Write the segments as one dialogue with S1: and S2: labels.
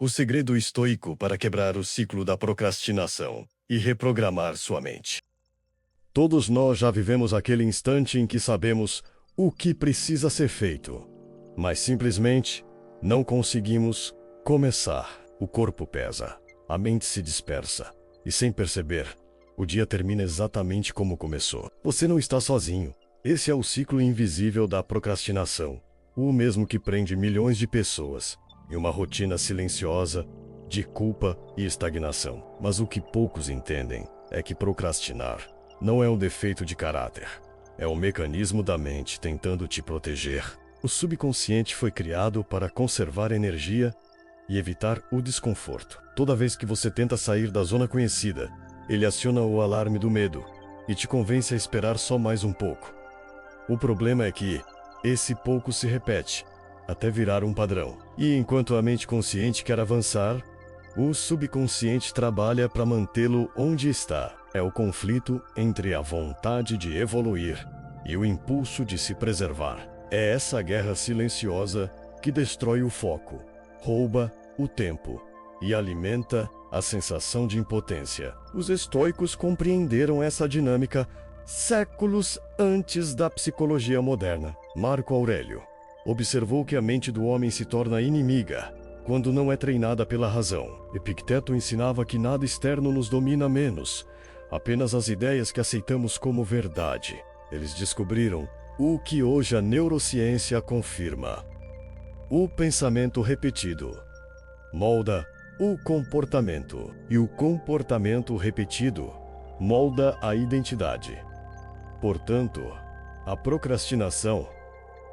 S1: O segredo estoico para quebrar o ciclo da procrastinação e reprogramar sua mente. Todos nós já vivemos aquele instante em que sabemos o que precisa ser feito, mas simplesmente não conseguimos começar. O corpo pesa, a mente se dispersa e, sem perceber, o dia termina exatamente como começou. Você não está sozinho. Esse é o ciclo invisível da procrastinação, o mesmo que prende milhões de pessoas em uma rotina silenciosa de culpa e estagnação. Mas o que poucos entendem é que procrastinar não é um defeito de caráter. É um mecanismo da mente tentando te proteger. O subconsciente foi criado para conservar energia e evitar o desconforto. Toda vez que você tenta sair da zona conhecida, ele aciona o alarme do medo e te convence a esperar só mais um pouco. O problema é que esse pouco se repete até virar um padrão. E enquanto a mente consciente quer avançar, o subconsciente trabalha para mantê-lo onde está. É o conflito entre a vontade de evoluir e o impulso de se preservar. É essa guerra silenciosa que destrói o foco, rouba o tempo e alimenta a sensação de impotência. Os estoicos compreenderam essa dinâmica séculos antes da psicologia moderna. Marco Aurélio observou que a mente do homem se torna inimiga quando não é treinada pela razão. Epicteto ensinava que nada externo nos domina menos, apenas as ideias que aceitamos como verdade. Eles descobriram o que hoje a neurociência confirma. O pensamento repetido molda o comportamento, e o comportamento repetido molda a identidade. Portanto, a procrastinação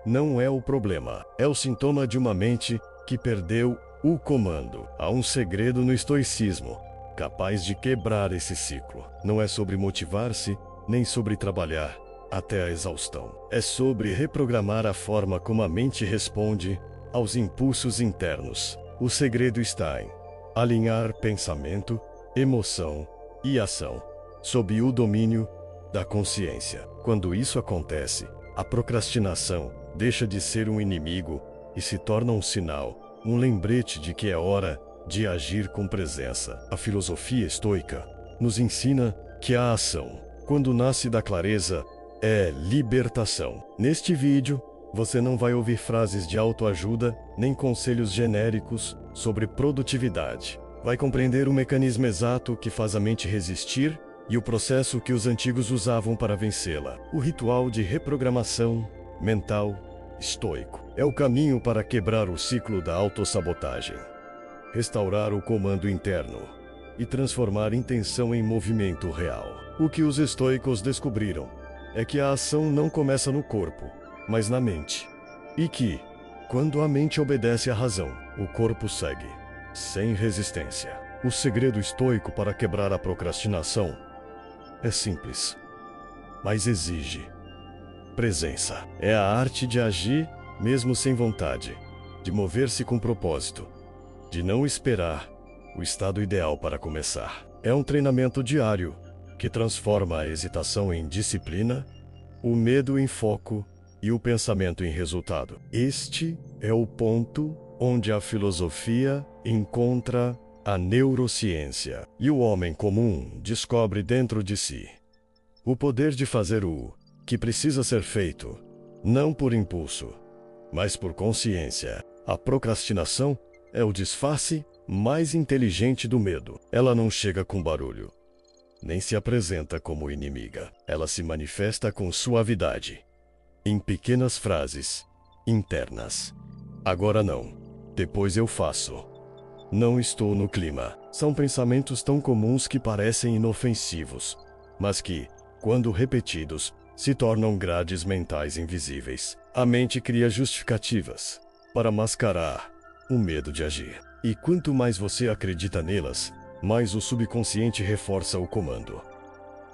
S1: não é o problema, é o sintoma de uma mente que perdeu o comando. Há um segredo no estoicismo, capaz de quebrar esse ciclo. Não é sobre motivar-se, nem sobre trabalhar até a exaustão. É sobre reprogramar a forma como a mente responde aos impulsos internos. O segredo está em alinhar pensamento, emoção e ação sob o domínio da consciência. Quando isso acontece, a procrastinação deixa de ser um inimigo e se torna um sinal, um lembrete de que é hora de agir com presença. A filosofia estoica nos ensina que a ação, quando nasce da clareza, é libertação. Neste vídeo, você não vai ouvir frases de autoajuda nem conselhos genéricos sobre produtividade. Vai compreender o mecanismo exato que faz a mente resistir e o processo que os antigos usavam para vencê-la. O ritual de reprogramação mental estoico é o caminho para quebrar o ciclo da autossabotagem, restaurar o comando interno e transformar intenção em movimento real. O que os estoicos descobriram é que a ação não começa no corpo, mas na mente. E que, quando a mente obedece à razão, o corpo segue, sem resistência. O segredo estoico para quebrar a procrastinação é simples, mas exige presença. É a arte de agir mesmo sem vontade, de mover-se com propósito, de não esperar o estado ideal para começar. É um treinamento diário que transforma a hesitação em disciplina, o medo em foco e o pensamento em resultado. Este é o ponto onde a filosofia encontra a neurociência e o homem comum descobre dentro de si o poder de fazer o que precisa ser feito, não por impulso, mas por consciência. A procrastinação é o disfarce mais inteligente do medo. Ela não chega com barulho, nem se apresenta como inimiga. Ela se manifesta com suavidade, em pequenas frases internas. Agora não, depois eu faço. Não estou no clima. São pensamentos tão comuns que parecem inofensivos, mas que, quando repetidos, se tornam grades mentais invisíveis. A mente cria justificativas para mascarar o medo de agir. E quanto mais você acredita nelas, mais o subconsciente reforça o comando.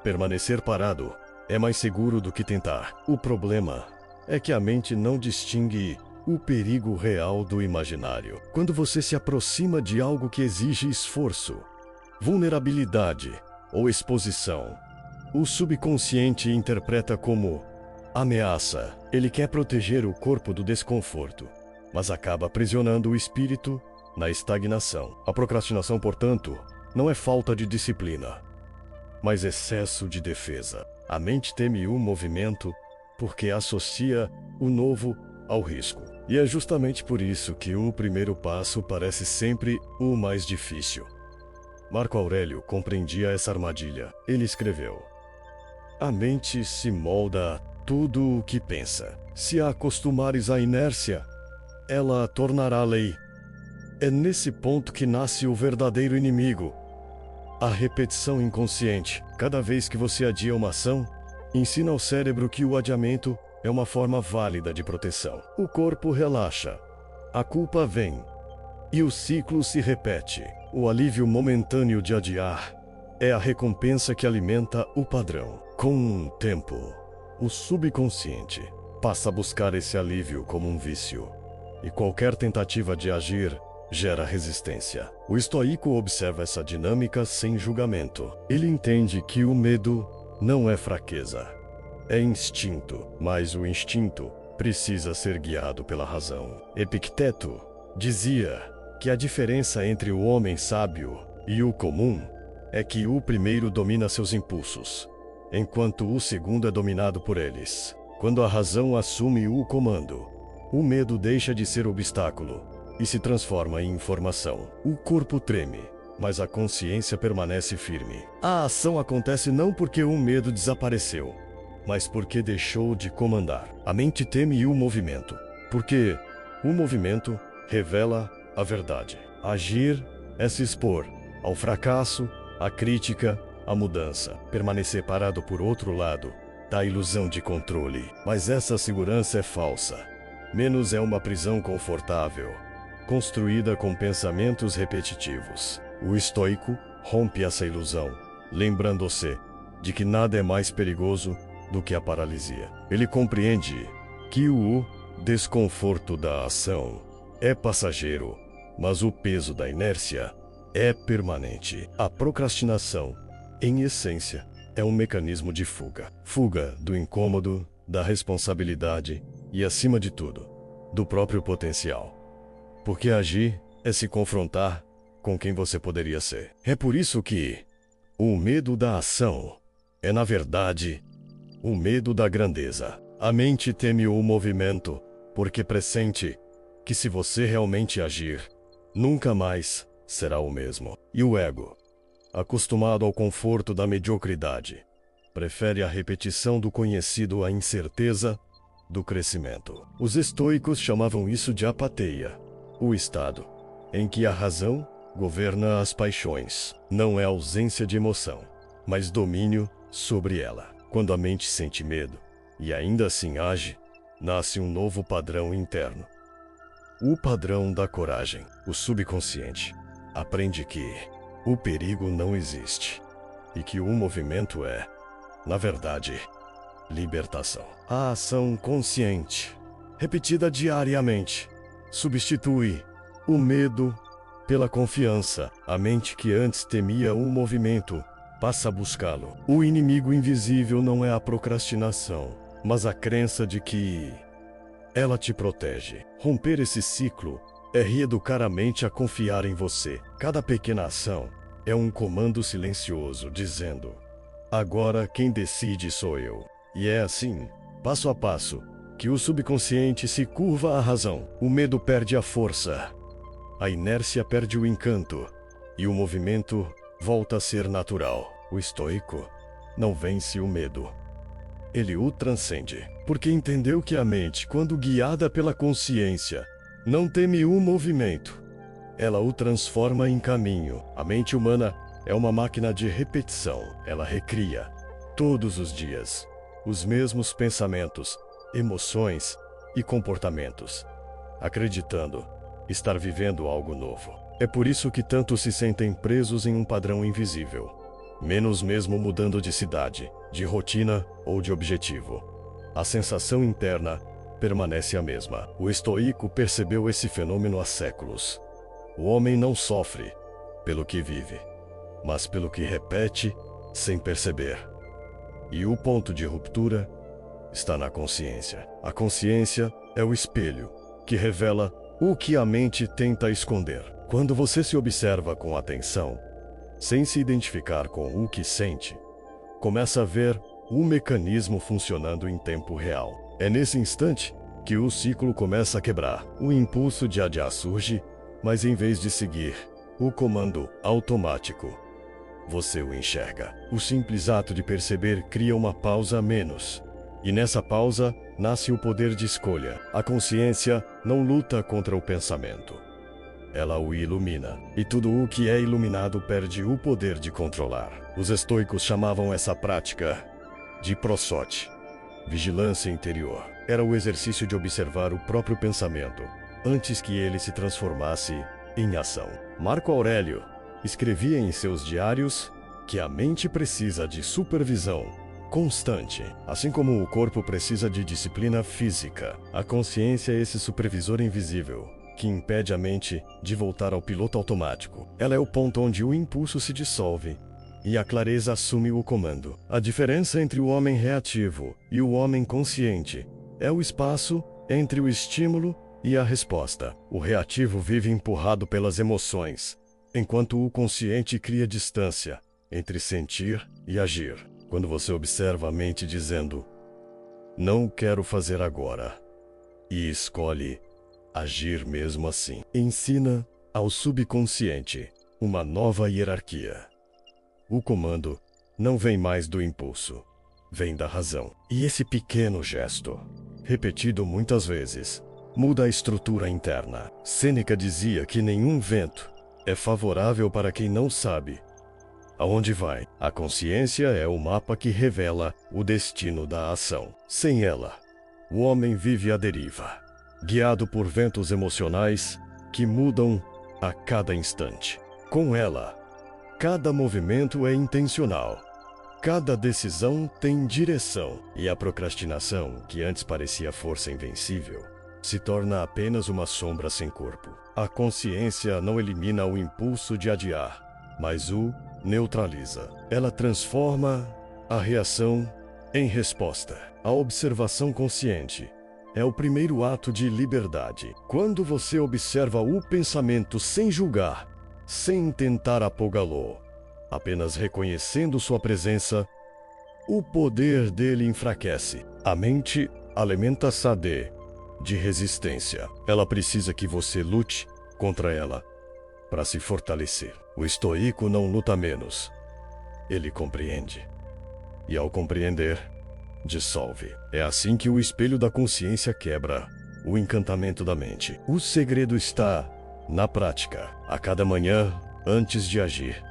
S1: Permanecer parado é mais seguro do que tentar. O problema é que a mente não distingue o perigo real do imaginário. Quando você se aproxima de algo que exige esforço, vulnerabilidade ou exposição, o subconsciente interpreta como ameaça. Ele quer proteger o corpo do desconforto, mas acaba aprisionando o espírito na estagnação. A procrastinação, portanto, não é falta de disciplina, mas excesso de defesa. A mente teme o movimento porque associa o novo ao risco. E é justamente por isso que o primeiro passo parece sempre o mais difícil. Marco Aurélio compreendia essa armadilha. Ele escreveu: a mente se molda a tudo o que pensa. Se a acostumares à inércia, ela a tornará lei. É nesse ponto que nasce o verdadeiro inimigo, a repetição inconsciente. Cada vez que você adia uma ação, ensina ao cérebro que o adiamento é uma forma válida de proteção. O corpo relaxa, a culpa vem, e o ciclo se repete. O alívio momentâneo de adiar é a recompensa que alimenta o padrão. Com o tempo, o subconsciente passa a buscar esse alívio como um vício, e qualquer tentativa de agir gera resistência. O estoico observa essa dinâmica sem julgamento. Ele entende que o medo não é fraqueza, é instinto, mas o instinto precisa ser guiado pela razão. Epicteto dizia que a diferença entre o homem sábio e o comum é que o primeiro domina seus impulsos, enquanto o segundo é dominado por eles. Quando a razão assume o comando, o medo deixa de ser obstáculo e se transforma em informação. O corpo treme, mas a consciência permanece firme. A ação acontece não porque o medo desapareceu, mas porque deixou de comandar. A mente teme o movimento, porque o movimento revela a verdade. Agir é se expor ao fracasso, à crítica, à mudança. Permanecer parado, por outro lado, dá ilusão de controle. Mas essa segurança é falsa. Menos é uma prisão confortável, construída com pensamentos repetitivos. O estoico rompe essa ilusão, lembrando-se de que nada é mais perigoso do que a paralisia. Ele compreende que o desconforto da ação é passageiro, mas o peso da inércia é permanente. A procrastinação, em essência, é um mecanismo de fuga. Fuga do incômodo, da responsabilidade e, acima de tudo, do próprio potencial. Porque agir é se confrontar com quem você poderia ser. É por isso que o medo da ação é, na verdade, o medo da grandeza. A mente teme o movimento porque pressente que, se você realmente agir, nunca mais será o mesmo. E o ego, acostumado ao conforto da mediocridade, prefere a repetição do conhecido à incerteza do crescimento. Os estoicos chamavam isso de apatia, o estado em que a razão governa as paixões. Não é ausência de emoção, mas domínio sobre ela. Quando a mente sente medo e ainda assim age, nasce um novo padrão interno. O padrão da coragem. O subconsciente aprende que o perigo não existe e que o movimento é, na verdade, libertação. A ação consciente, repetida diariamente, substitui o medo pela confiança. A mente que antes temia o movimento passa a buscá-lo. O inimigo invisível não é a procrastinação, mas a crença de que ela te protege. Romper esse ciclo é reeducar a mente a confiar em você. Cada pequena ação é um comando silencioso dizendo: agora quem decide sou eu. E é assim, passo a passo, que o subconsciente se curva à razão. O medo perde a força, a inércia perde o encanto e o movimento volta a ser natural. O estoico não vence o medo. Ele o transcende, porque entendeu que a mente, quando guiada pela consciência, não teme o movimento. Ela o transforma em caminho. A mente humana é uma máquina de repetição. Ela recria, todos os dias, os mesmos pensamentos, emoções e comportamentos, acreditando estar vivendo algo novo. É por isso que tantos se sentem presos em um padrão invisível, menos mesmo mudando de cidade, de rotina ou de objetivo. A sensação interna permanece a mesma. O estoico percebeu esse fenômeno há séculos. O homem não sofre pelo que vive, mas pelo que repete sem perceber. E o ponto de ruptura está na consciência. A consciência é o espelho que revela o que a mente tenta esconder. Quando você se observa com atenção, sem se identificar com o que sente, começa a ver o mecanismo funcionando em tempo real. É nesse instante que o ciclo começa a quebrar. O impulso de adiar surge, mas em vez de seguir o comando automático, você o enxerga. O simples ato de perceber cria uma pausa a menos. E nessa pausa, nasce o poder de escolha. A consciência não luta contra o pensamento. Ela o ilumina. E tudo o que é iluminado perde o poder de controlar. Os estoicos chamavam essa prática de prosote, vigilância interior. Era o exercício de observar o próprio pensamento, antes que ele se transformasse em ação. Marco Aurélio escrevia em seus diários que a mente precisa de supervisão constante, assim como o corpo precisa de disciplina física. A consciência é esse supervisor invisível que impede a mente de voltar ao piloto automático. Ela é o ponto onde o impulso se dissolve e a clareza assume o comando. A diferença entre o homem reativo e o homem consciente é o espaço entre o estímulo e a resposta. O reativo vive empurrado pelas emoções, enquanto o consciente cria distância entre sentir e agir. Quando você observa a mente dizendo, não quero fazer agora, e escolhe agir mesmo assim, ensina ao subconsciente uma nova hierarquia. O comando não vem mais do impulso, vem da razão. E esse pequeno gesto, repetido muitas vezes, muda a estrutura interna. Sêneca dizia que nenhum vento é favorável para quem não sabe aonde vai. A consciência é o mapa que revela o destino da ação. Sem ela, o homem vive à deriva, guiado por ventos emocionais que mudam a cada instante. Com ela, cada movimento é intencional. Cada decisão tem direção. E a procrastinação, que antes parecia força invencível, se torna apenas uma sombra sem corpo. A consciência não elimina o impulso de adiar, mas o neutraliza. Ela transforma a reação em resposta. A observação consciente é o primeiro ato de liberdade. Quando você observa o pensamento sem julgar, sem tentar apagá-lo, apenas reconhecendo sua presença, o poder dele enfraquece. A mente alimenta-se de resistência. Ela precisa que você lute contra ela para se fortalecer. O estoico não luta menos. Ele compreende. E ao compreender, dissolve. É assim que o espelho da consciência quebra o encantamento da mente. O segredo está na prática. A cada manhã, antes de agir,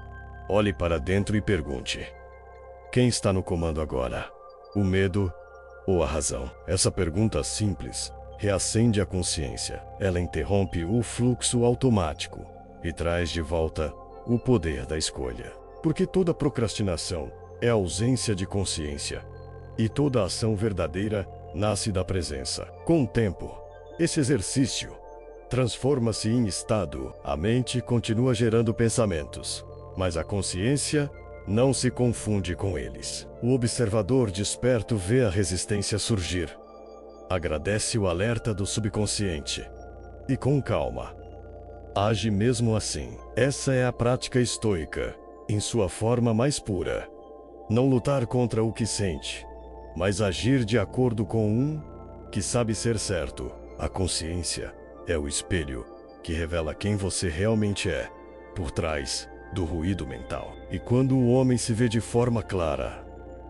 S1: olhe para dentro e pergunte: quem está no comando agora? O medo ou a razão? Essa pergunta simples reacende a consciência. Ela interrompe o fluxo automático e traz de volta o poder da escolha. Porque toda procrastinação é ausência de consciência, e toda ação verdadeira nasce da presença. Com o tempo, esse exercício transforma-se em estado. A mente continua gerando pensamentos, mas a consciência não se confunde com eles. O observador desperto vê a resistência surgir, agradece o alerta do subconsciente e, com calma, age mesmo assim. Essa é a prática estoica, em sua forma mais pura. Não lutar contra o que sente, mas agir de acordo com um que sabe ser certo. A consciência é o espelho que revela quem você realmente é, por trás do ruído mental. E quando o homem se vê de forma clara,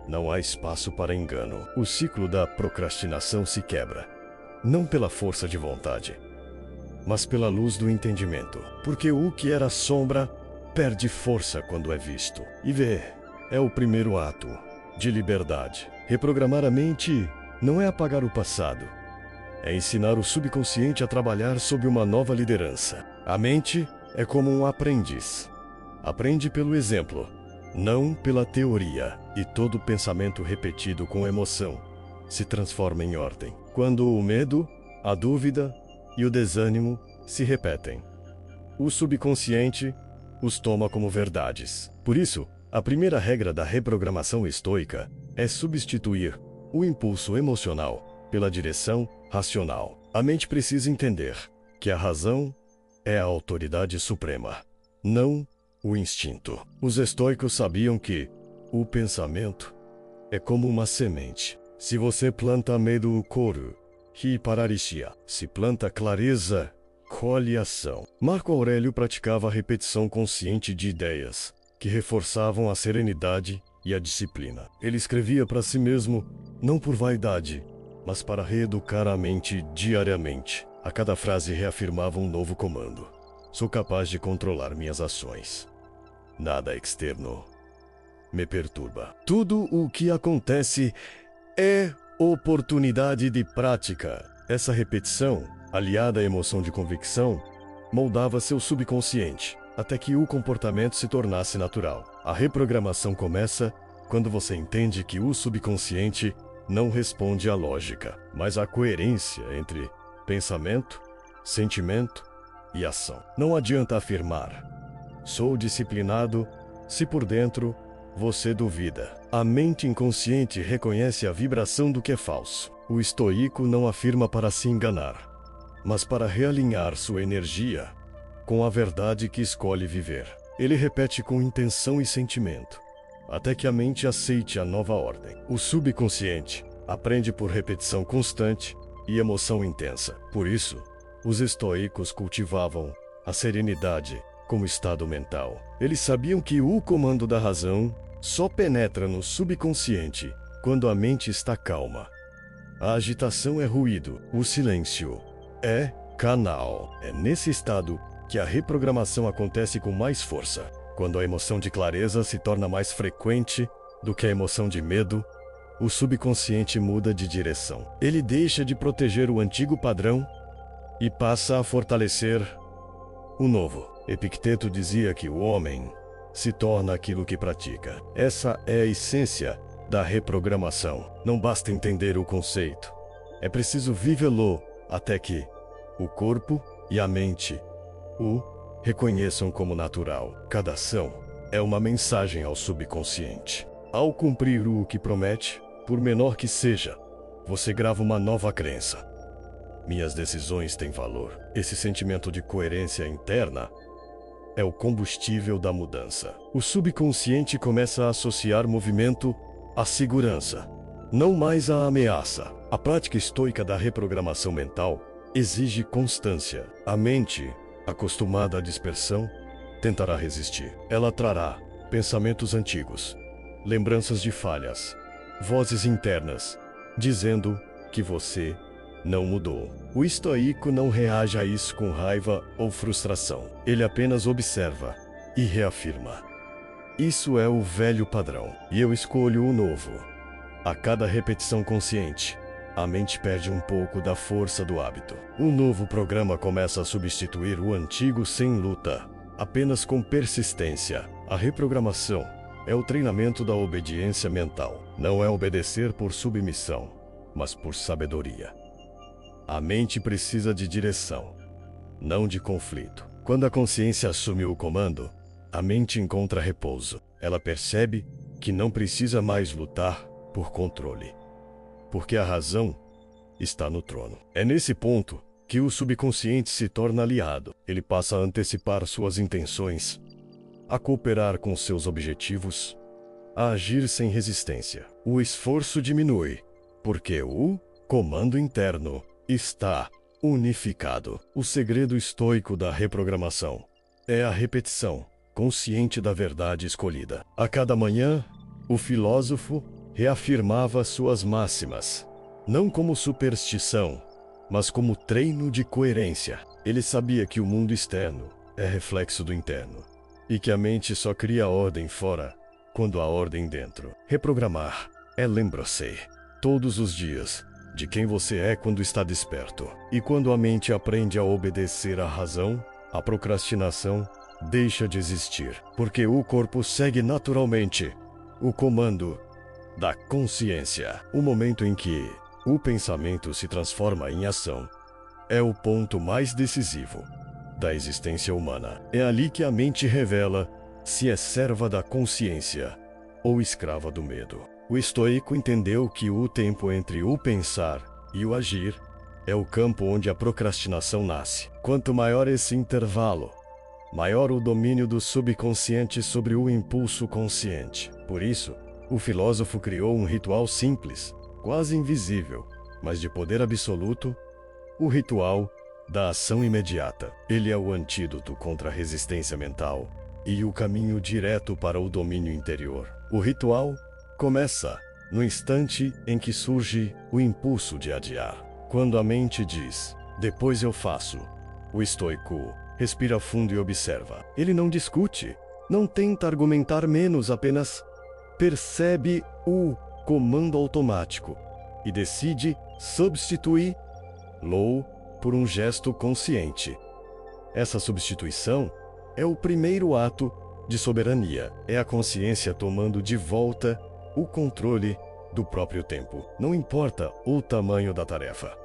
S1: não há espaço para engano. O ciclo da procrastinação se quebra, não pela força de vontade, mas pela luz do entendimento. Porque o que era sombra perde força quando é visto. E ver é o primeiro ato de liberdade. Reprogramar a mente não é apagar o passado, é ensinar o subconsciente a trabalhar sob uma nova liderança. A mente é como um aprendiz. Aprende pelo exemplo, não pela teoria. E todo pensamento repetido com emoção se transforma em ordem. Quando o medo, a dúvida e o desânimo se repetem, o subconsciente os toma como verdades. Por isso, a primeira regra da reprogramação estoica é substituir o impulso emocional pela direção racional. A mente precisa entender que a razão é a autoridade suprema, não o instinto. Os estoicos sabiam que o pensamento é como uma semente. Se você planta medo, coro, pararixia. Se planta clareza, colhe ação. Marco Aurélio praticava a repetição consciente de ideias que reforçavam a serenidade e a disciplina. Ele escrevia para si mesmo, não por vaidade, mas para reeducar a mente diariamente. A cada frase reafirmava um novo comando. Sou capaz de controlar minhas ações. Nada externo me perturba. Tudo o que acontece é oportunidade de prática. Essa repetição, aliada à emoção de convicção, moldava seu subconsciente, até que o comportamento se tornasse natural. A reprogramação começa quando você entende que o subconsciente não responde à lógica, mas à coerência entre pensamento, sentimento e ação. Não adianta afirmar, sou disciplinado, se por dentro você duvida. A mente inconsciente reconhece a vibração do que é falso. O estoico não afirma para se enganar, mas para realinhar sua energia com a verdade que escolhe viver. Ele repete com intenção e sentimento, até que a mente aceite a nova ordem. O subconsciente aprende por repetição constante e emoção intensa. Por isso, os estoicos cultivavam a serenidade como estado mental. Eles sabiam que o comando da razão só penetra no subconsciente quando a mente está calma. A agitação é ruído, o silêncio é canal. É nesse estado que a reprogramação acontece com mais força, quando a emoção de clareza se torna mais frequente do que a emoção de medo. O subconsciente muda de direção. Ele deixa de proteger o antigo padrão e passa a fortalecer o novo. Epicteto dizia que o homem se torna aquilo que pratica. Essa é a essência da reprogramação. Não basta entender o conceito. É preciso vivê-lo até que o corpo e a mente o reconheçam como natural. Cada ação é uma mensagem ao subconsciente. Ao cumprir o que promete, por menor que seja, você grava uma nova crença. Minhas decisões têm valor. Esse sentimento de coerência interna é o combustível da mudança. O subconsciente começa a associar movimento à segurança, não mais à ameaça. A prática estoica da reprogramação mental exige constância. A mente, acostumada à dispersão, tentará resistir. Ela trará pensamentos antigos, lembranças de falhas, vozes internas, dizendo que você não mudou. O estoico não reage a isso com raiva ou frustração. Ele apenas observa e reafirma. Isso é o velho padrão, e eu escolho o novo. A cada repetição consciente, a mente perde um pouco da força do hábito. O novo programa começa a substituir o antigo sem luta, apenas com persistência. A reprogramação é o treinamento da obediência mental. Não é obedecer por submissão, mas por sabedoria. A mente precisa de direção, não de conflito. Quando a consciência assume o comando, a mente encontra repouso. Ela percebe que não precisa mais lutar por controle, porque a razão está no trono. É nesse ponto que o subconsciente se torna aliado. Ele passa a antecipar suas intenções, a cooperar com seus objetivos, a agir sem resistência. O esforço diminui, porque o comando interno está unificado. O segredo estoico da reprogramação é a repetição consciente da verdade escolhida. A cada manhã, o filósofo reafirmava suas máximas, não como superstição, mas como treino de coerência. Ele sabia que o mundo externo é reflexo do interno, e que a mente só cria ordem fora quando há ordem dentro. Reprogramar é lembrar-se todos os dias de quem você é quando está desperto. E quando a mente aprende a obedecer à razão, a procrastinação deixa de existir, porque o corpo segue naturalmente o comando da consciência. O momento em que o pensamento se transforma em ação é o ponto mais decisivo da existência humana. É ali que a mente revela se é serva da consciência ou escrava do medo. O estoico entendeu que o tempo entre o pensar e o agir é o campo onde a procrastinação nasce. Quanto maior esse intervalo, maior o domínio do subconsciente sobre o impulso consciente. Por isso, o filósofo criou um ritual simples, quase invisível, mas de poder absoluto, o ritual da ação imediata. Ele é o antídoto contra a resistência mental e o caminho direto para o domínio interior. O ritual começa no instante em que surge o impulso de adiar. Quando a mente diz, depois eu faço, o estoico respira fundo e observa. Ele não discute, não tenta argumentar menos, apenas percebe o comando automático e decide substituí-lo por um gesto consciente. Essa substituição é o primeiro ato de soberania. É a consciência tomando de volta o controle do próprio tempo. Não importa o tamanho da tarefa.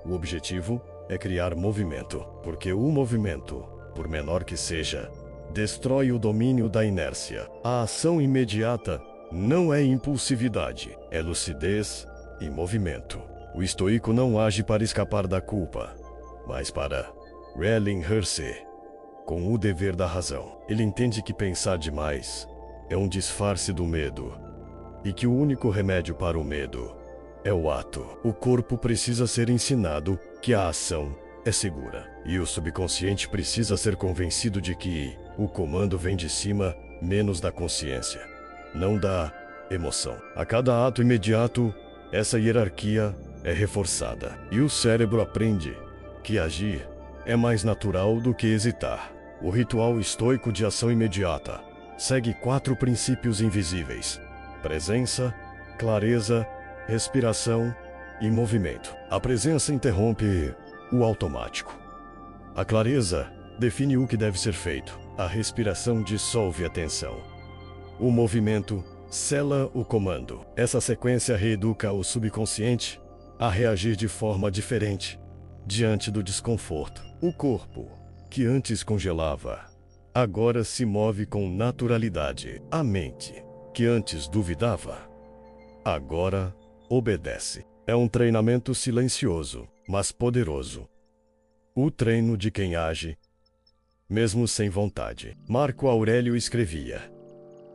S1: O objetivo é criar movimento, porque o movimento, por menor que seja, destrói o domínio da inércia. A ação imediata não é impulsividade, é lucidez e movimento. O estoico não age para escapar da culpa, mas para realinhar-se com o dever da razão. Ele entende que pensar demais é um disfarce do medo e que o único remédio para o medo é o ato. O corpo precisa ser ensinado que a ação é segura. E o subconsciente precisa ser convencido de que o comando vem de cima, menos da consciência, não da emoção. A cada ato imediato, essa hierarquia é reforçada. E o cérebro aprende que agir é mais natural do que hesitar. O ritual estoico de ação imediata segue 4 princípios invisíveis: presença, clareza, respiração e movimento. A presença interrompe o automático. A clareza define o que deve ser feito. A respiração dissolve a tensão. O movimento sela o comando. Essa sequência reeduca o subconsciente a reagir de forma diferente diante do desconforto. O corpo, que antes congelava, agora se move com naturalidade. A mente, que antes duvidava, agora obedece. É um treinamento silencioso, mas poderoso. O treino de quem age, mesmo sem vontade. Marco Aurélio escrevia: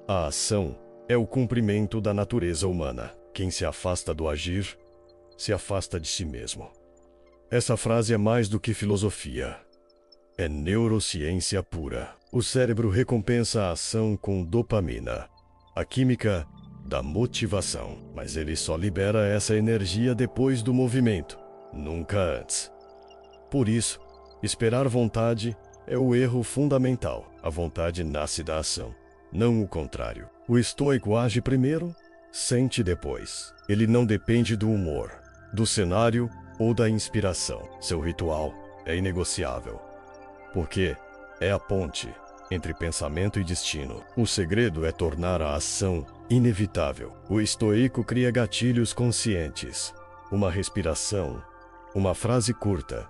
S1: a ação é o cumprimento da natureza humana. Quem se afasta do agir, se afasta de si mesmo. Essa frase é mais do que filosofia. É neurociência pura. O cérebro recompensa a ação com dopamina, a química da motivação. Mas ele só libera essa energia depois do movimento, nunca antes. Por isso, esperar vontade é o erro fundamental. A vontade nasce da ação, não o contrário. O estoico age primeiro, sente depois. Ele não depende do humor, do cenário ou da inspiração. Seu ritual é inegociável, porque é a ponte entre pensamento e destino. O segredo é tornar a ação inevitável. O estoico cria gatilhos conscientes, uma respiração, uma frase curta,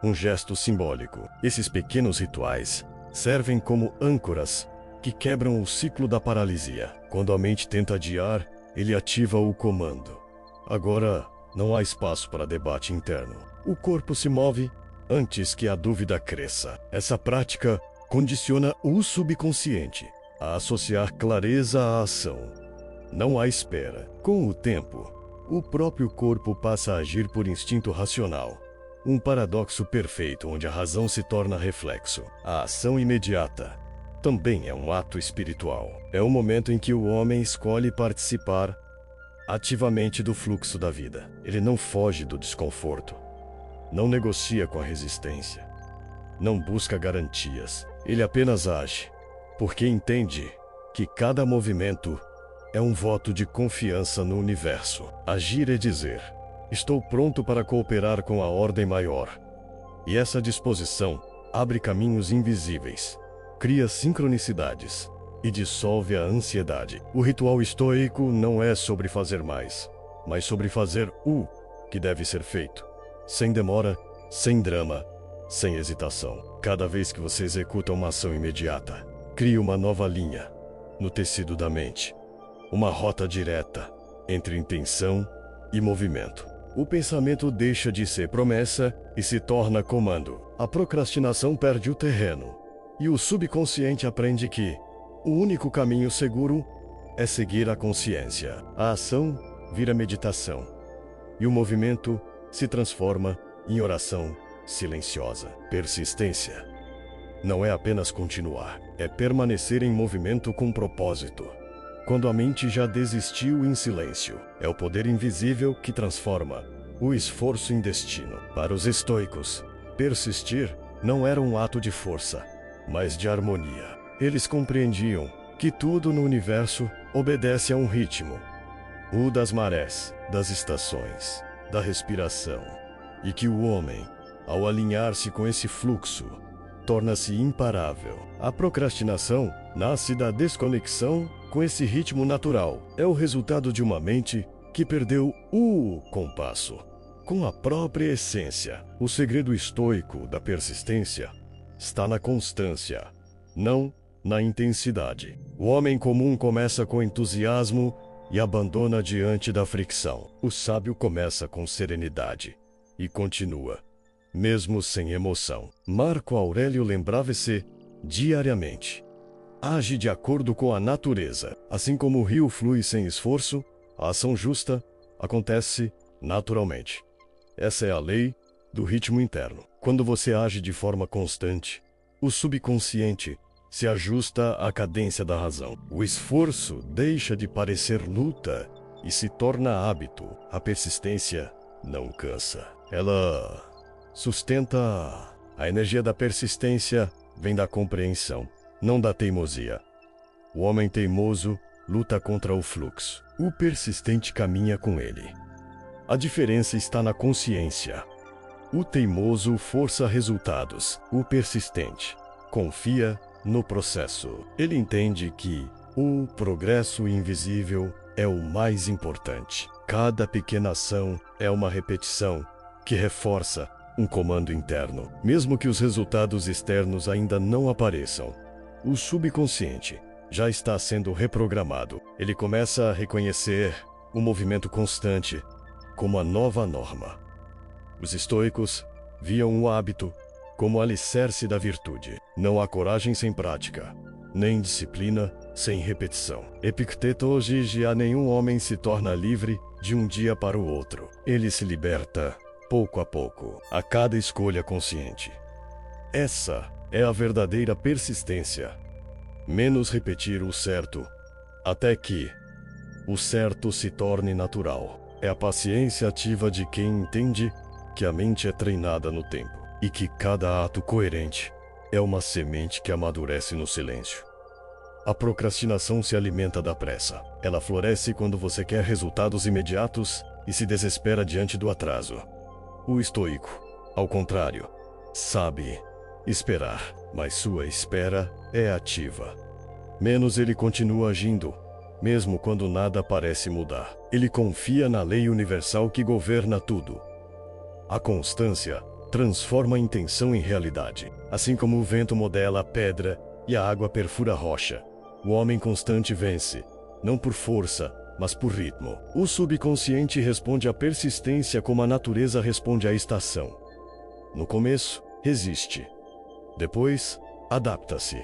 S1: um gesto simbólico. Esses pequenos rituais servem como âncoras que quebram o ciclo da paralisia. Quando a mente tenta adiar, ele ativa o comando. Agora, não há espaço para debate interno. O corpo se move antes que a dúvida cresça. Essa prática condiciona o subconsciente a associar clareza à ação. Não há espera. Com o tempo, o próprio corpo passa a agir por instinto racional. Um paradoxo perfeito onde a razão se torna reflexo. A ação imediata também é um ato espiritual. É o momento em que o homem escolhe participar ativamente do fluxo da vida. Ele não foge do desconforto, não negocia com a resistência, não busca garantias. Ele apenas age, porque entende que cada movimento é um voto de confiança no universo. Agir é dizer: estou pronto para cooperar com a ordem maior. E essa disposição abre caminhos invisíveis, cria sincronicidades e dissolve a ansiedade. O ritual estoico não é sobre fazer mais, mas sobre fazer o que deve ser feito, sem demora, sem drama, sem hesitação. Cada vez que você executa uma ação imediata, cria uma nova linha no tecido da mente, uma rota direta entre intenção e movimento. O pensamento deixa de ser promessa e se torna comando. A procrastinação perde o terreno. E o subconsciente aprende que o único caminho seguro é seguir a consciência. A ação vira meditação. E o movimento se transforma em oração silenciosa. Persistência não é apenas continuar, é permanecer em movimento com propósito. Quando a mente já desistiu em silêncio, é o poder invisível que transforma o esforço em destino. Para os estoicos, persistir não era um ato de força, mas de harmonia. Eles compreendiam que tudo no universo obedece a um ritmo, o das marés, das estações, da respiração, e que o homem, ao alinhar-se com esse fluxo, torna-se imparável. A procrastinação nasce da desconexão com esse ritmo natural. É o resultado de uma mente que perdeu o compasso com a própria essência. O segredo estoico da persistência está na constância, não na intensidade. O homem comum começa com entusiasmo e abandona diante da fricção. O sábio começa com serenidade e continua, mesmo sem emoção. Marco Aurélio lembrava-se diariamente: age de acordo com a natureza. Assim como o rio flui sem esforço, a ação justa acontece naturalmente. Essa é a lei do ritmo interno. Quando você age de forma constante, o subconsciente se ajusta à cadência da razão. O esforço deixa de parecer luta e se torna hábito. A persistência não cansa. Ela sustenta. A energia da persistência vem da compreensão, não da teimosia. O homem teimoso luta contra o fluxo. O persistente caminha com ele. A diferença está na consciência. O teimoso força resultados. O persistente confia no processo. Ele entende que o progresso invisível é o mais importante. Cada pequena ação é uma repetição que reforça um comando interno. Mesmo que os resultados externos ainda não apareçam, o subconsciente já está sendo reprogramado. Ele começa a reconhecer o movimento constante como a nova norma. Os estoicos viam o hábito como alicerce da virtude. Não há coragem sem prática, nem disciplina sem repetição. Epicteto diz que nenhum homem se torna livre de um dia para o outro. Ele se liberta pouco a pouco, a cada escolha consciente. Essa é a verdadeira persistência. Menos repetir o certo, até que o certo se torne natural. É a paciência ativa de quem entende que a mente é treinada no tempo e que cada ato coerente é uma semente que amadurece no silêncio. A procrastinação se alimenta da pressa. Ela floresce quando você quer resultados imediatos e se desespera diante do atraso. O estoico, ao contrário, sabe esperar, mas sua espera é ativa. Menos ele continua agindo, mesmo quando nada parece mudar. Ele confia na lei universal que governa tudo. A constância transforma a intenção em realidade. Assim como o vento modela a pedra e a água perfura a rocha, o homem constante vence, não por força, mas por ritmo. O subconsciente responde à persistência como a natureza responde à estação. No começo, resiste. Depois, adapta-se.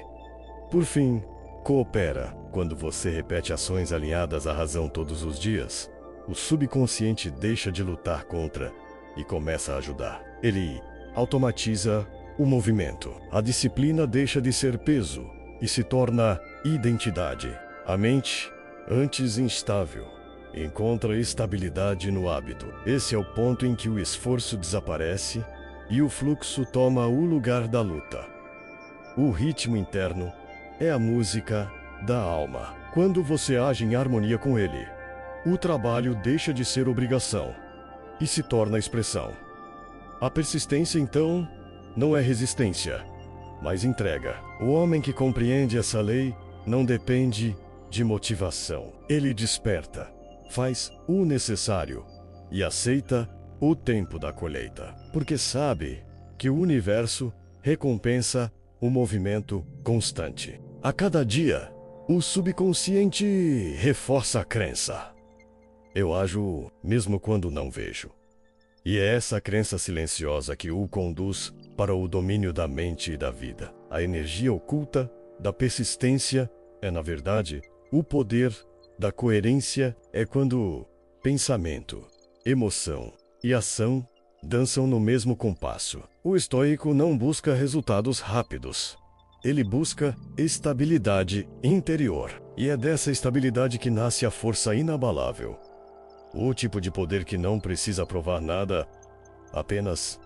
S1: Por fim, coopera. Quando você repete ações alinhadas à razão todos os dias, o subconsciente deixa de lutar contra e começa a ajudar. Ele automatiza o movimento. A disciplina deixa de ser peso e se torna identidade. A mente, antes instável, encontra estabilidade no hábito. Esse é o ponto em que o esforço desaparece e o fluxo toma o lugar da luta. O ritmo interno é a música da alma. Quando você age em harmonia com ele, o trabalho deixa de ser obrigação e se torna expressão. A persistência, então, não é resistência, mas entrega. O homem que compreende essa lei não depende de motivação. Ele desperta, faz o necessário e aceita o tempo da colheita, porque sabe que o universo recompensa o movimento constante. A cada dia, o subconsciente reforça a crença. Eu ajo mesmo quando não vejo. E é essa crença silenciosa que o conduz para o domínio da mente e da vida. A energia oculta da persistência é, na verdade, o poder da coerência. É quando pensamento, emoção e ação dançam no mesmo compasso. O estoico não busca resultados rápidos. Ele busca estabilidade interior. E é dessa estabilidade que nasce a força inabalável. O tipo de poder que não precisa provar nada, apenas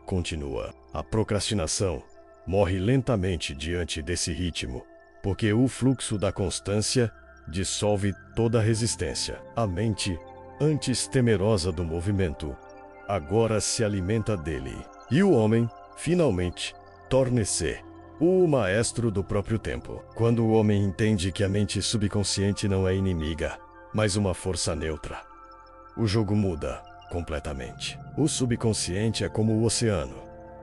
S1: continua. A procrastinação morre lentamente diante desse ritmo, porque o fluxo da constância dissolve toda resistência. A mente, antes temerosa do movimento, agora se alimenta dele. E o homem, finalmente, torna-se o maestro do próprio tempo. Quando o homem entende que a mente subconsciente não é inimiga, mas uma força neutra, o jogo muda completamente. O subconsciente é como o oceano,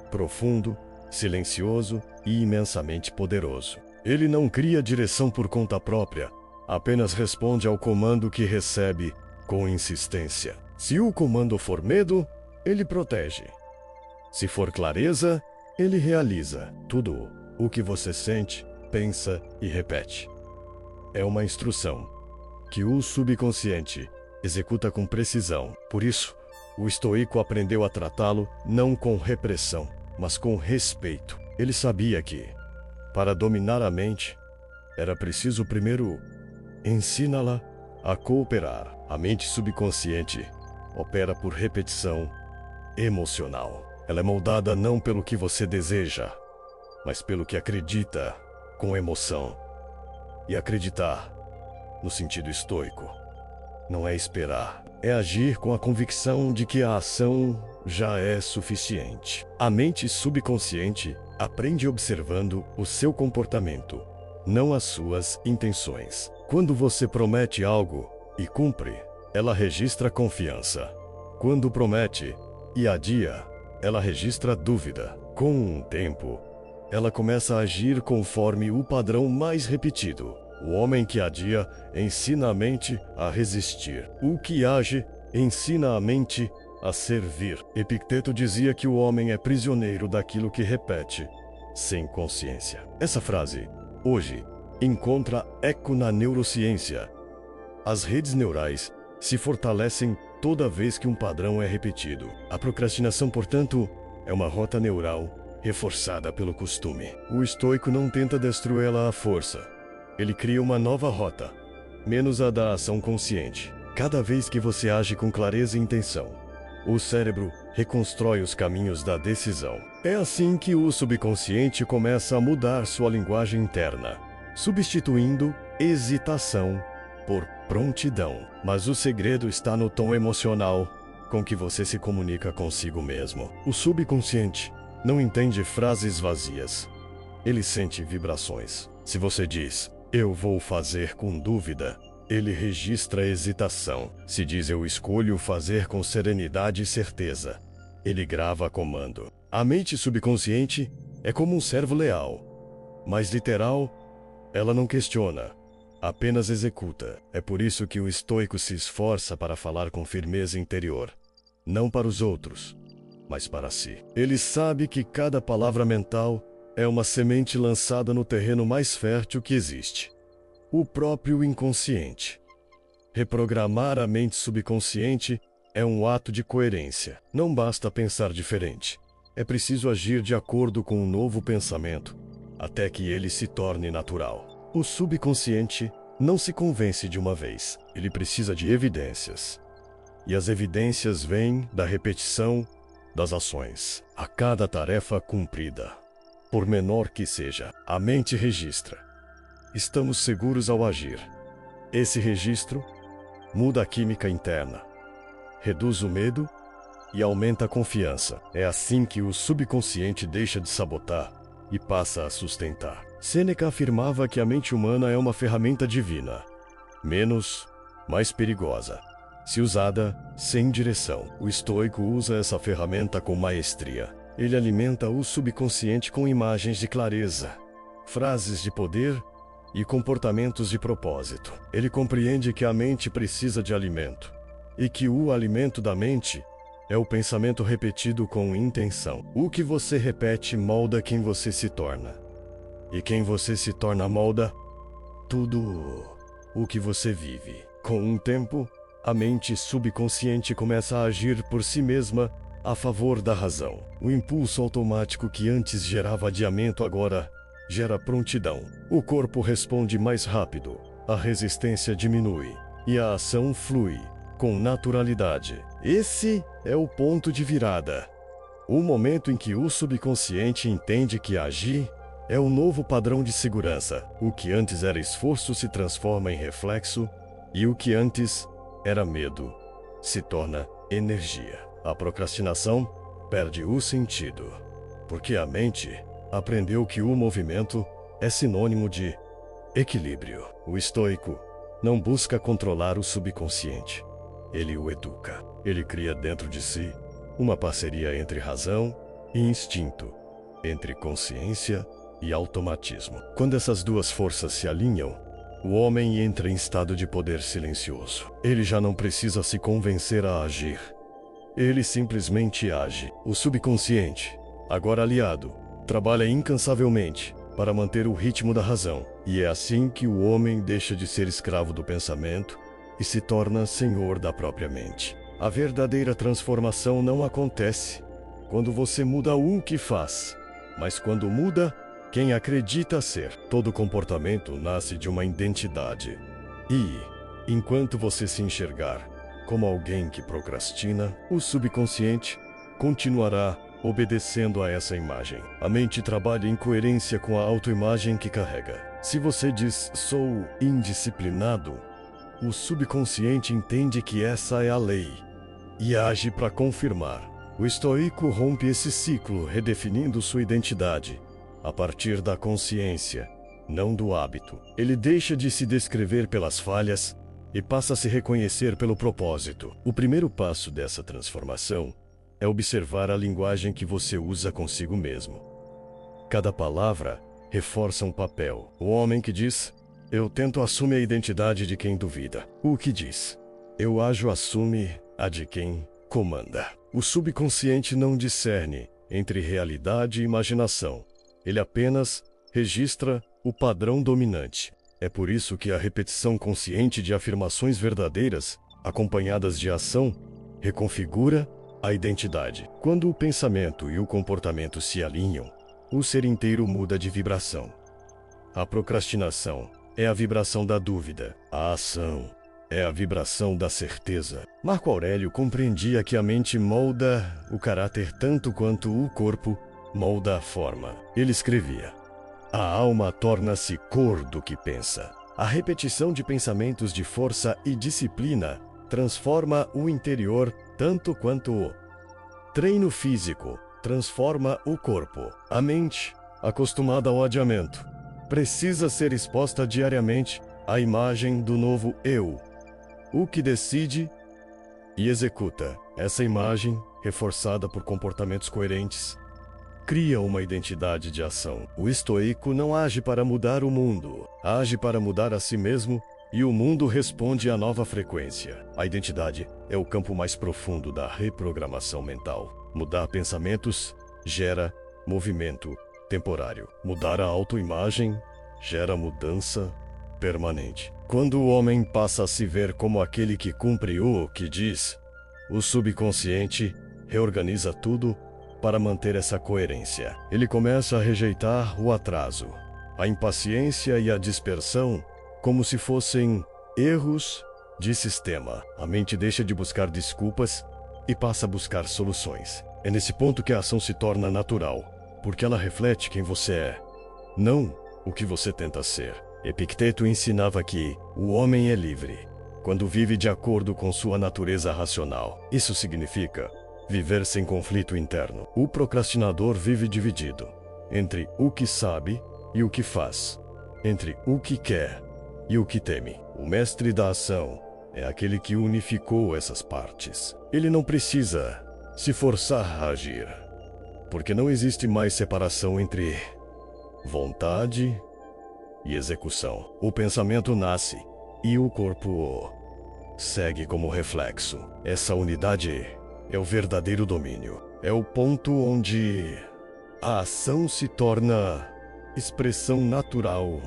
S1: profundo, silencioso e imensamente poderoso. Ele não cria direção por conta própria, apenas responde ao comando que recebe com insistência. Se o comando for medo, ele protege. Se for clareza, ele realiza tudo o que você sente, pensa e repete. É uma instrução que o subconsciente executa com precisão. Por isso, o estoico aprendeu a tratá-lo não com repressão, mas com respeito. Ele sabia que, para dominar a mente, era preciso primeiro ensiná-la a cooperar. A mente subconsciente opera por repetição emocional. Ela é moldada não pelo que você deseja, mas pelo que acredita com emoção. E acreditar, no sentido estoico, não é esperar, é agir com a convicção de que a ação já é suficiente. A mente subconsciente aprende observando o seu comportamento, não as suas intenções. Quando você promete algo e cumpre, ela registra confiança. Quando promete e adia, ela registra dúvida. Com o tempo, ela começa a agir conforme o padrão mais repetido. O homem que adia ensina a mente a resistir. O que age ensina a mente a servir. Epicteto dizia que o homem é prisioneiro daquilo que repete, sem consciência. Essa frase, hoje, encontra eco na neurociência. As redes neurais se fortalecem toda vez que um padrão é repetido. A procrastinação, portanto, é uma rota neural reforçada pelo costume. O estoico não tenta destruí-la à força. Ele cria uma nova rota, menos a da ação consciente. Cada vez que você age com clareza e intenção, o cérebro reconstrói os caminhos da decisão. É assim que o subconsciente começa a mudar sua linguagem interna, substituindo hesitação por prontidão. Mas o segredo está no tom emocional com que você se comunica consigo mesmo. O subconsciente não entende frases vazias. Ele sente vibrações. Se você diz, eu vou fazer com dúvida, ele registra hesitação. Se diz, eu escolho fazer com serenidade e certeza, ele grava comando. A mente subconsciente é como um servo leal, mas literal, ela não questiona, apenas executa. É por isso que o estoico se esforça para falar com firmeza interior, não para os outros, mas para si. Ele sabe que cada palavra mental é uma semente lançada no terreno mais fértil que existe, o próprio inconsciente. Reprogramar a mente subconsciente é um ato de coerência. Não basta pensar diferente. É preciso agir de acordo com um novo pensamento, até que ele se torne natural. O subconsciente não se convence de uma vez. Ele precisa de evidências. E as evidências vêm da repetição das ações. A cada tarefa cumprida, por menor que seja, a mente registra. Estamos seguros ao agir. Esse registro muda a química interna, reduz o medo e aumenta a confiança. É assim que o subconsciente deixa de sabotar e passa a sustentar. Sêneca afirmava que a mente humana é uma ferramenta divina, menos, mais perigosa, se usada sem direção. O estoico usa essa ferramenta com maestria. Ele alimenta o subconsciente com imagens de clareza, frases de poder e comportamentos de propósito. Ele compreende que a mente precisa de alimento e que o alimento da mente é o pensamento repetido com intenção. O que você repete molda quem você se torna. E quem você se torna molda tudo o que você vive. Com um tempo, a mente subconsciente começa a agir por si mesma a favor da razão. O impulso automático que antes gerava adiamento agora gera prontidão. O corpo responde mais rápido, a resistência diminui e a ação flui com naturalidade. Esse é o ponto de virada. O momento em que o subconsciente entende que agir é o novo padrão de segurança. O que antes era esforço se transforma em reflexo e o que antes era medo se torna energia. A procrastinação perde o sentido, porque a mente aprendeu que o movimento é sinônimo de equilíbrio. O estoico não busca controlar o subconsciente. Ele o educa. Ele cria dentro de si uma parceria entre razão e instinto, entre consciência e automatismo. Quando essas duas forças se alinham, o homem entra em estado de poder silencioso. Ele já não precisa se convencer a agir. Ele simplesmente age. O subconsciente, agora aliado, trabalha incansavelmente para manter o ritmo da razão. E é assim que o homem deixa de ser escravo do pensamento e se torna senhor da própria mente. A verdadeira transformação não acontece quando você muda o que faz, mas quando muda quem acredita ser. Todo comportamento nasce de uma identidade. E, enquanto você se enxergar como alguém que procrastina, o subconsciente continuará obedecendo a essa imagem. A mente trabalha em coerência com a autoimagem que carrega. Se você diz "sou indisciplinado", o subconsciente entende que essa é a lei e age para confirmar. O estoico rompe esse ciclo, redefinindo sua identidade a partir da consciência, não do hábito. Ele deixa de se descrever pelas falhas e passa a se reconhecer pelo propósito. O primeiro passo dessa transformação é observar a linguagem que você usa consigo mesmo. Cada palavra reforça um papel. O homem que diz "eu tento" assume a identidade de quem duvida. O que diz "eu ajo" assume a de quem comanda. O subconsciente não discerne entre realidade e imaginação. Ele apenas registra o padrão dominante. É por isso que a repetição consciente de afirmações verdadeiras, acompanhadas de ação, reconfigura a identidade. Quando o pensamento e o comportamento se alinham, o ser inteiro muda de vibração. A procrastinação é a vibração da dúvida. A ação é a vibração da certeza. Marco Aurélio compreendia que a mente molda o caráter tanto quanto o corpo molda a forma. Ele escrevia: "A alma torna-se cor do que pensa." A repetição de pensamentos de força e disciplina transforma o interior tanto quanto o treino físico transforma o corpo. A mente, acostumada ao adiamento, precisa ser exposta diariamente à imagem do novo eu, o que decide e executa. Essa imagem, reforçada por comportamentos coerentes, cria uma identidade de ação. O estoico não age para mudar o mundo, age para mudar a si mesmo, e o mundo responde à nova frequência. A identidade é o campo mais profundo da reprogramação mental. Mudar pensamentos gera movimento temporário. Mudar a autoimagem gera mudança permanente. Quando o homem passa a se ver como aquele que cumpre o que diz, o subconsciente reorganiza tudo para manter essa coerência. Ele começa a rejeitar o atraso, a impaciência e a dispersão como se fossem erros de sistema. A mente deixa de buscar desculpas e passa a buscar soluções. É nesse ponto que a ação se torna natural, porque ela reflete quem você é, não o que você tenta ser. Epicteto ensinava que o homem é livre quando vive de acordo com sua natureza racional. Isso significa viver sem conflito interno. O procrastinador vive dividido entre o que sabe e o que faz, entre o que quer e o que teme. O mestre da ação é aquele que unificou essas partes. Ele não precisa se forçar a agir, porque não existe mais separação entre vontade e execução. O pensamento nasce e o corpo o segue como reflexo. Essa unidade é o verdadeiro domínio. É o ponto onde a ação se torna expressão natural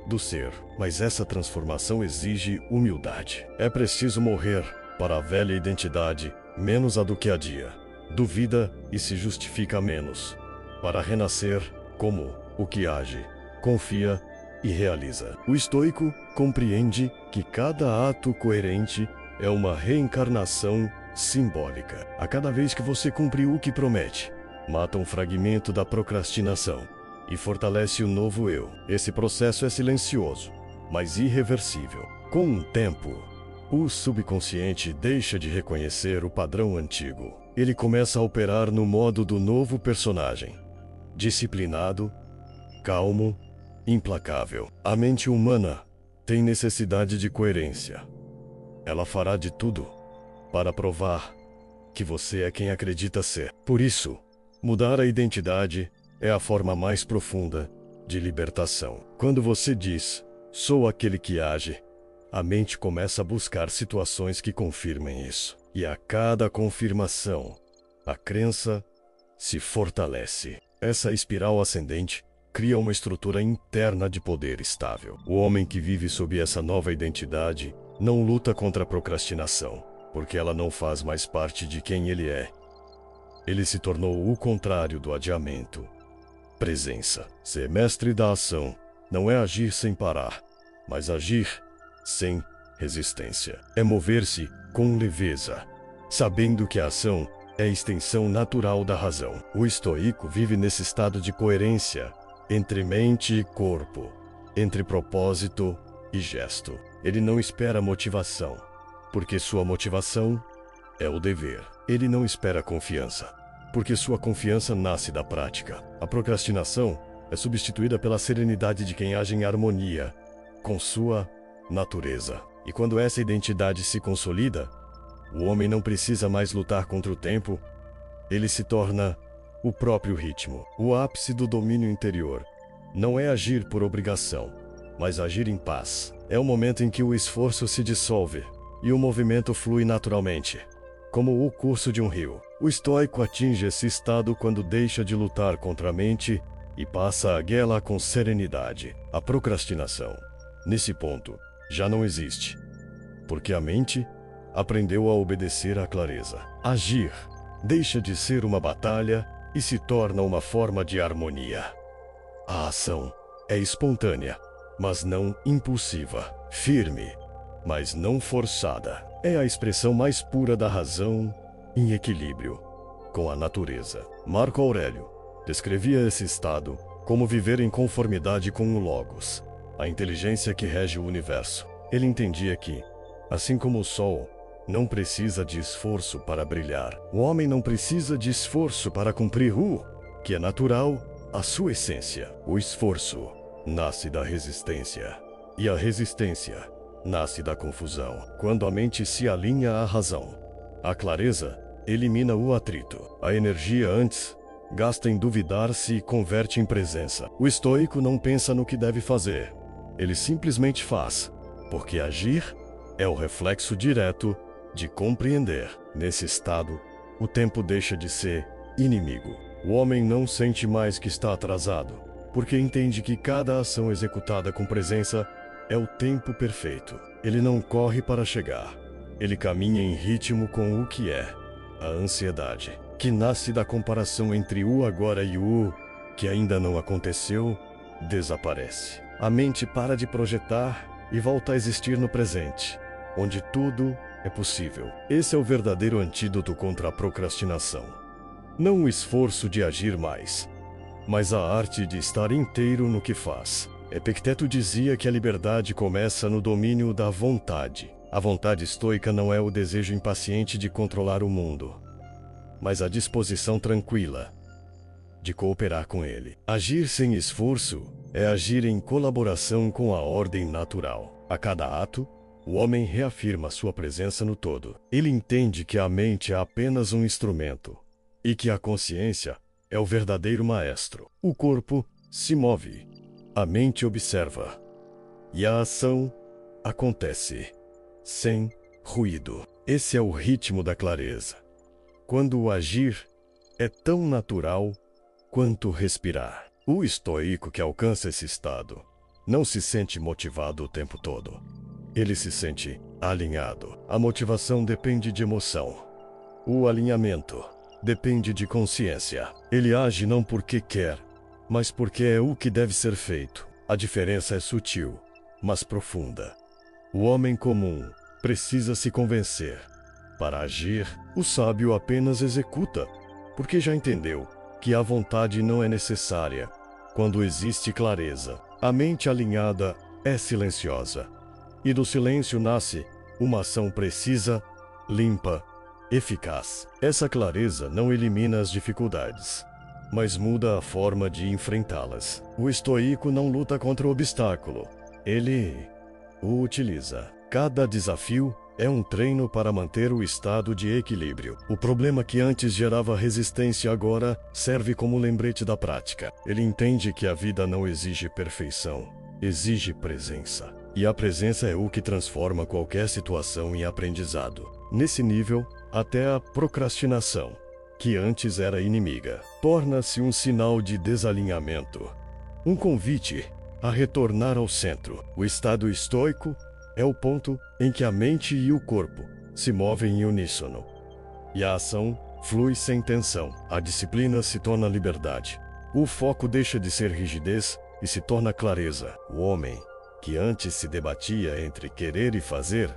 S1: do ser. Mas essa transformação exige humildade. É preciso morrer para a velha identidade, menos a do que adia. Duvida e se justifica menos, para renascer como o que age, confia e realiza. O estoico compreende que cada ato coerente é uma reencarnação simbólica. A cada vez que você cumpre o que promete, mata um fragmento da procrastinação e fortalece o novo eu. Esse processo é silencioso, mas irreversível. Com o tempo, o subconsciente deixa de reconhecer o padrão antigo. Ele começa a operar no modo do novo personagem. Disciplinado, calmo, implacável. A mente humana tem necessidade de coerência. Ela fará de tudo para provar que você é quem acredita ser. Por isso, mudar a identidade é a forma mais profunda de libertação. Quando você diz, sou aquele que age, a mente começa a buscar situações que confirmem isso. E a cada confirmação, a crença se fortalece. Essa espiral ascendente cria uma estrutura interna de poder estável. O homem que vive sob essa nova identidade não luta contra a procrastinação, porque ela não faz mais parte de quem ele é. Ele se tornou o contrário do adiamento. Presença. Ser mestre da ação não é agir sem parar, mas agir sem resistência. É mover-se com leveza, sabendo que a ação é a extensão natural da razão. O estoico vive nesse estado de coerência entre mente e corpo, entre propósito e gesto. Ele não espera motivação, porque sua motivação é o dever. Ele não espera confiança, porque sua confiança nasce da prática. A procrastinação é substituída pela serenidade de quem age em harmonia com sua natureza. E quando essa identidade se consolida, o homem não precisa mais lutar contra o tempo, ele se torna o próprio ritmo. O ápice do domínio interior não é agir por obrigação, mas agir em paz. É o momento em que o esforço se dissolve e o movimento flui naturalmente, como o curso de um rio. O estoico atinge esse estado quando deixa de lutar contra a mente e passa a guiá-la com serenidade. A procrastinação, nesse ponto, já não existe, porque a mente aprendeu a obedecer à clareza. Agir deixa de ser uma batalha e se torna uma forma de harmonia. A ação é espontânea, mas não impulsiva. Firme, mas não forçada. É a expressão mais pura da razão em equilíbrio com a natureza. Marco Aurélio descrevia esse estado como viver em conformidade com o Logos, a inteligência que rege o universo. Ele entendia que, assim como o sol não precisa de esforço para brilhar, o homem não precisa de esforço para cumprir o que é natural, a sua essência. O esforço nasce da resistência, e a resistência nasce da confusão. Quando a mente se alinha à razão, a clareza elimina o atrito. A energia antes gasta em duvidar se converte em presença. O estoico não pensa no que deve fazer. Ele simplesmente faz, porque agir é o reflexo direto de compreender. Nesse estado, o tempo deixa de ser inimigo. O homem não sente mais que está atrasado, porque entende que cada ação executada com presença é o tempo perfeito. Ele não corre para chegar. Ele caminha em ritmo com o que é. A ansiedade, que nasce da comparação entre o agora e o que ainda não aconteceu, desaparece. A mente para de projetar e volta a existir no presente, onde tudo é possível. Esse é o verdadeiro antídoto contra a procrastinação. Não o esforço de agir mais, mas a arte de estar inteiro no que faz. Epicteto dizia que a liberdade começa no domínio da vontade. A vontade estoica não é o desejo impaciente de controlar o mundo, mas a disposição tranquila de cooperar com ele. Agir sem esforço é agir em colaboração com a ordem natural. A cada ato, o homem reafirma sua presença no todo. Ele entende que a mente é apenas um instrumento e que a consciência é o verdadeiro maestro. O corpo se move, a mente observa e a ação acontece sem ruído. Esse é o ritmo da clareza. quando o agir é tão natural quanto respirar. O estoico que alcança esse estado não se sente motivado o tempo todo. Ele se sente alinhado. A motivação depende de emoção. O alinhamento depende de consciência. Ele age não porque quer, mas porque é o que deve ser feito. A diferença é sutil, mas profunda. O homem comum precisa se convencer. Para agir, o sábio apenas executa, porque já entendeu que a vontade não é necessária. Quando existe clareza, a mente alinhada é silenciosa. E do silêncio nasce uma ação precisa, limpa, eficaz. Essa clareza não elimina as dificuldades, mas muda a forma de enfrentá-las. O estoico não luta contra o obstáculo, ele o utiliza. Cada desafio é um treino para manter o estado de equilíbrio. O problema que antes gerava resistência agora serve como lembrete da prática. Ele entende que a vida não exige perfeição, exige presença. E a presença é o que transforma qualquer situação em aprendizado. Nesse nível, até a procrastinação, que antes era inimiga, torna-se um sinal de desalinhamento. Um convite a retornar ao centro. O estado estoico é o ponto em que a mente e o corpo se movem em uníssono. E a ação flui sem tensão. A disciplina se torna liberdade. O foco deixa de ser rigidez e se torna clareza. O homem, que antes se debatia entre querer e fazer,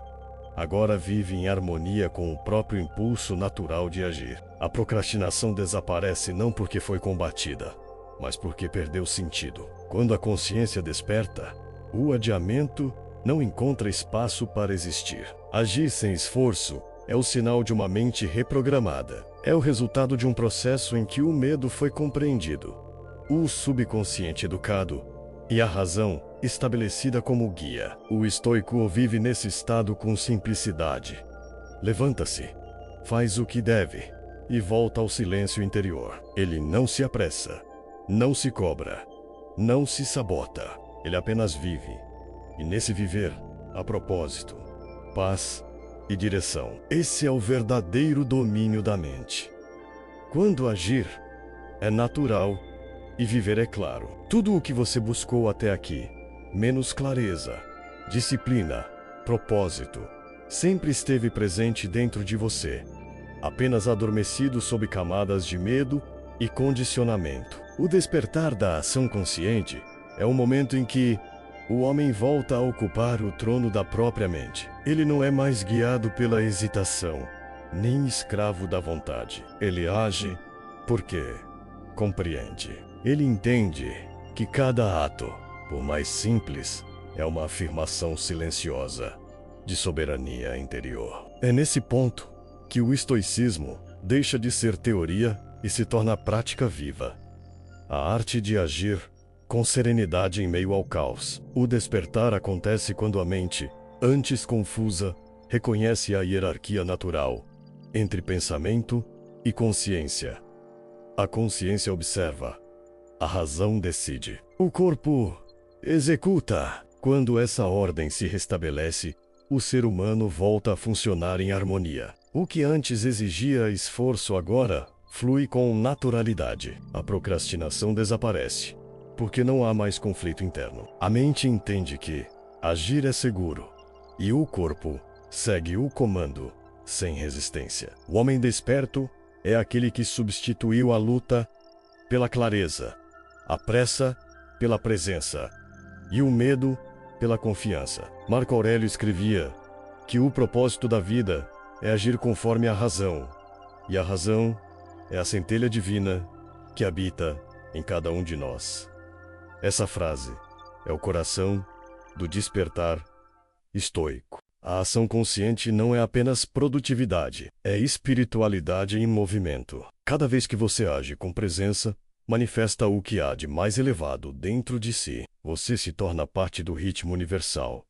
S1: agora vive em harmonia com o próprio impulso natural de agir. A procrastinação desaparece não porque foi combatida, mas porque perdeu sentido. Quando a consciência desperta, o adiamento não encontra espaço para existir. Agir sem esforço é o sinal de uma mente reprogramada. É o resultado de um processo em que o medo foi compreendido, o subconsciente educado e a razão estabelecida como guia. O estoico vive nesse estado com simplicidade. Levanta-se, faz o que deve e volta ao silêncio interior. Ele não se apressa, não se cobra, não se sabota. Ele apenas vive. E nesse viver, há propósito, paz e direção. Esse é o verdadeiro domínio da mente. Quando agir é natural e viver é claro. Tudo o que você buscou até aqui, menos clareza, disciplina, propósito, sempre esteve presente dentro de você, apenas adormecido sob camadas de medo e condicionamento. O despertar da ação consciente é o momento em que o homem volta a ocupar o trono da própria mente. Ele não é mais guiado pela hesitação, nem escravo da vontade. Ele age porque compreende. Ele entende que cada ato, por mais simples, é uma afirmação silenciosa de soberania interior. É nesse ponto que o estoicismo deixa de ser teoria e se torna prática viva. A arte de agir com serenidade em meio ao caos. O despertar acontece quando a mente, antes confusa, reconhece a hierarquia natural entre pensamento e consciência. A consciência observa, a razão decide. O corpo executa. Quando essa ordem se restabelece, o ser humano volta a funcionar em harmonia. O que antes exigia esforço agora flui com naturalidade. A procrastinação desaparece, porque não há mais conflito interno. A mente entende que agir é seguro, e o corpo segue o comando sem resistência. O homem desperto é aquele que substituiu a luta pela clareza, a pressa pela presença e o medo pela confiança. Marco Aurélio escrevia que o propósito da vida é agir conforme a razão, e a razão é a centelha divina que habita em cada um de nós. Essa frase é o coração do despertar estoico. A ação consciente não é apenas produtividade, é espiritualidade em movimento. Cada vez que você age com presença, manifesta o que há de mais elevado dentro de si. Você se torna parte do ritmo universal,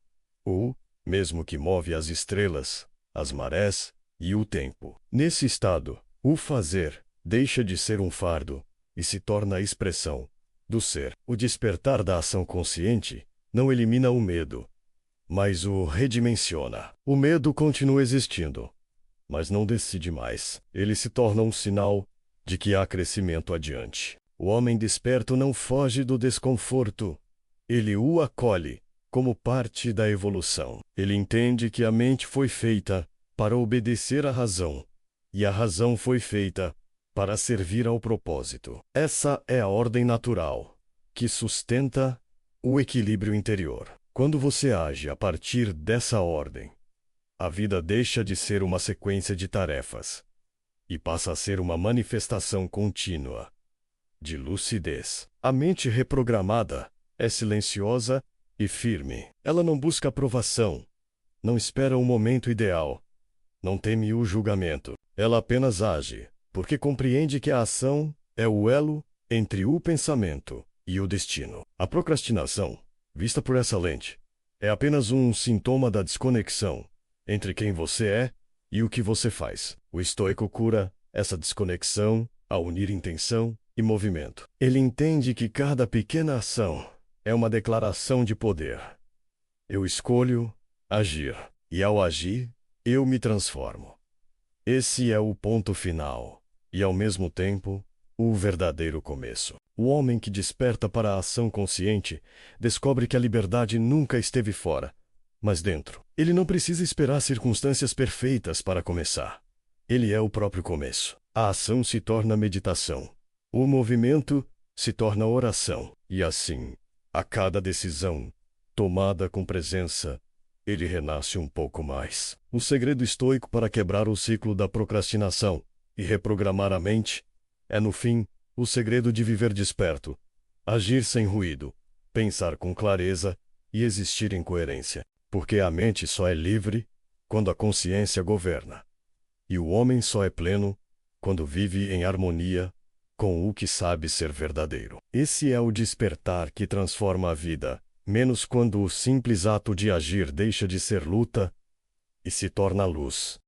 S1: o mesmo que move as estrelas, as marés e o tempo. Nesse estado, o fazer deixa de ser um fardo e se torna a expressão do ser. O despertar da ação consciente não elimina o medo, mas o redimensiona. O medo continua existindo, mas não decide mais. Ele se torna um sinal de que há crescimento adiante. O homem desperto não foge do desconforto. Ele o acolhe como parte da evolução. Ele entende que a mente foi feita para obedecer à razão, e a razão foi feita para servir ao propósito. Essa é a ordem natural, que sustenta o equilíbrio interior. Quando você age a partir dessa ordem, a vida deixa de ser uma sequência de tarefas e passa a ser uma manifestação contínua de lucidez. A mente reprogramada é silenciosa e firme. Ela não busca aprovação, não espera o momento ideal, não teme o julgamento. Ela apenas age, porque compreende que a ação é o elo entre o pensamento e o destino. A procrastinação, vista por essa lente, é apenas um sintoma da desconexão entre quem você é e o que você faz. O estoico cura essa desconexão ao unir intenção e movimento. Ele entende que cada pequena ação é uma declaração de poder. Eu escolho agir, e ao agir, eu me transformo. Esse é o ponto final, e ao mesmo tempo, o verdadeiro começo. O homem que desperta para a ação consciente descobre que a liberdade nunca esteve fora, mas dentro. Ele não precisa esperar circunstâncias perfeitas para começar. Ele é o próprio começo. A ação se torna meditação. O movimento se torna oração. E assim, a cada decisão, tomada com presença, ele renasce um pouco mais. O segredo estoico para quebrar o ciclo da procrastinação e reprogramar a mente é, no fim, o segredo de viver desperto, agir sem ruído, pensar com clareza e existir em coerência. Porque a mente só é livre quando a consciência governa. E o homem só é pleno quando vive em harmonia com o que sabe ser verdadeiro. Esse é o despertar que transforma a vida, menos quando o simples ato de agir deixa de ser luta e se torna luz.